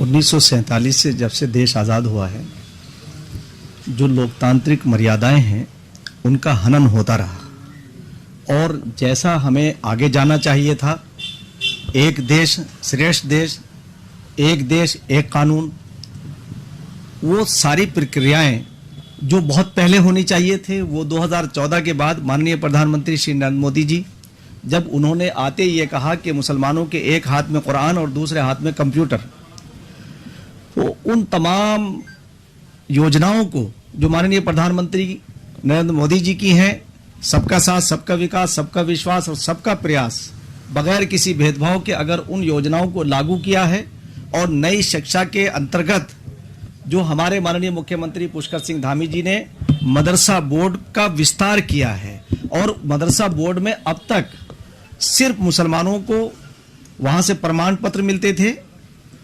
1947 से जब से देश आज़ाद हुआ है, जो लोकतांत्रिक मर्यादाएं हैं उनका हनन होता रहा और जैसा हमें आगे जाना चाहिए था, एक देश श्रेष्ठ देश, एक देश एक कानून, वो सारी प्रक्रियाएं जो बहुत पहले होनी चाहिए थे, वो 2014 के बाद माननीय प्रधानमंत्री श्री नरेंद्र मोदी जी जब उन्होंने आते ही ये कहा कि मुसलमानों के एक हाथ में कुरान और दूसरे हाथ में कंप्यूटर, तो उन तमाम योजनाओं को जो माननीय प्रधानमंत्री नरेंद्र मोदी जी की हैं, सबका साथ, सबका विकास, सबका विश्वास और सबका प्रयास, बगैर किसी भेदभाव के अगर उन योजनाओं को लागू किया है और नई शिक्षा के अंतर्गत जो हमारे माननीय मुख्यमंत्री पुष्कर सिंह धामी जी ने मदरसा बोर्ड का विस्तार किया है और मदरसा बोर्ड में अब तक सिर्फ मुसलमानों को वहां से प्रमाण पत्र मिलते थे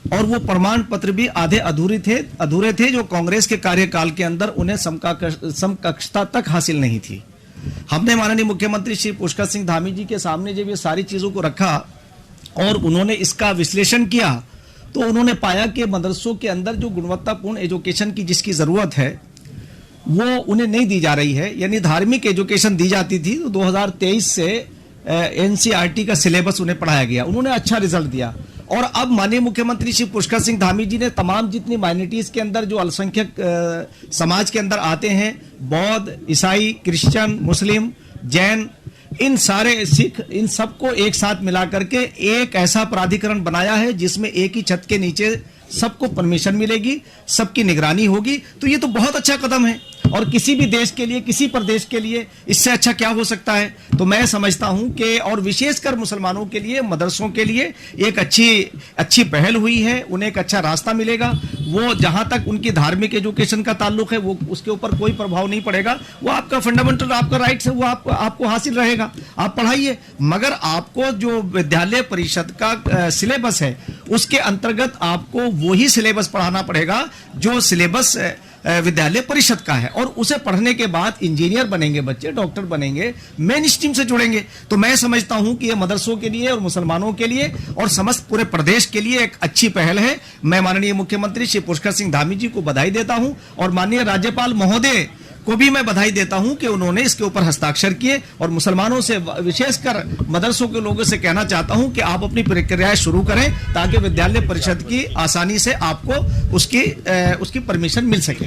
और वो प्रमाण पत्र भी आधे अधूरे थे जो कांग्रेस के कार्यकाल के अंदर उन्हें समकक्षता तक हासिल नहीं थी। हमने माननीय मुख्यमंत्री श्री पुष्कर सिंह धामी जी के सामने जब ये सारी चीजों को रखा और उन्होंने इसका विश्लेषण किया तो उन्होंने पाया कि मदरसों के अंदर जो गुणवत्तापूर्ण एजुकेशन की जिसकी जरूरत है वो उन्हें नहीं दी जा रही है, यानी धार्मिक एजुकेशन दी जाती थी तो 2023 से एनसीईआरटी का सिलेबस उन्हें पढ़ाया गया, उन्होंने अच्छा रिजल्ट दिया। और अब माननीय मुख्यमंत्री श्री पुष्कर सिंह धामी जी ने तमाम जितनी माइनॉरिटीज के अंदर जो अल्पसंख्यक समाज के अंदर आते हैं, बौद्ध, ईसाई, क्रिश्चियन, मुस्लिम, जैन, इन सारे सिख, इन सबको एक साथ मिला करके एक ऐसा प्राधिकरण बनाया है जिसमें एक ही छत के नीचे सबको परमिशन मिलेगी, सबकी निगरानी होगी। तो ये तो बहुत अच्छा कदम है और किसी भी देश के लिए, किसी प्रदेश के लिए इससे अच्छा क्या हो सकता है। तो मैं समझता हूं कि और विशेषकर मुसलमानों के लिए, मदरसों के लिए एक अच्छी पहल हुई है, उन्हें एक अच्छा रास्ता मिलेगा। वो जहां तक उनकी धार्मिक एजुकेशन का ताल्लुक है वो उसके ऊपर कोई प्रभाव नहीं पड़ेगा, वो आपका फंडामेंटल, आपका राइट्स है, वो आपको हासिल रहेगा, आप पढ़ाइए। मगर आपको जो विद्यालय परिषद का सिलेबस है उसके अंतर्गत आपको वही सिलेबस पढ़ाना पड़ेगा जो सिलेबस विद्यालय परिषद का है और उसे पढ़ने के बाद इंजीनियर बनेंगे बच्चे, डॉक्टर बनेंगे, मेन स्ट्रीम से जुड़ेंगे। तो मैं समझता हूं कि यह मदरसों के लिए और मुसलमानों के लिए और समस्त पूरे प्रदेश के लिए एक अच्छी पहल है। मैं माननीय मुख्यमंत्री श्री पुष्कर सिंह धामी जी को बधाई देता हूं और माननीय राज्यपाल महोदय को भी मैं बधाई देता हूं कि उन्होंने इसके ऊपर हस्ताक्षर किए। और मुसलमानों से, विशेषकर मदरसों के लोगों से कहना चाहता हूं कि आप अपनी प्रक्रियाएं शुरू करें ताकि विद्यालय परिषद की आसानी से आपको उसकी परमिशन मिल सके।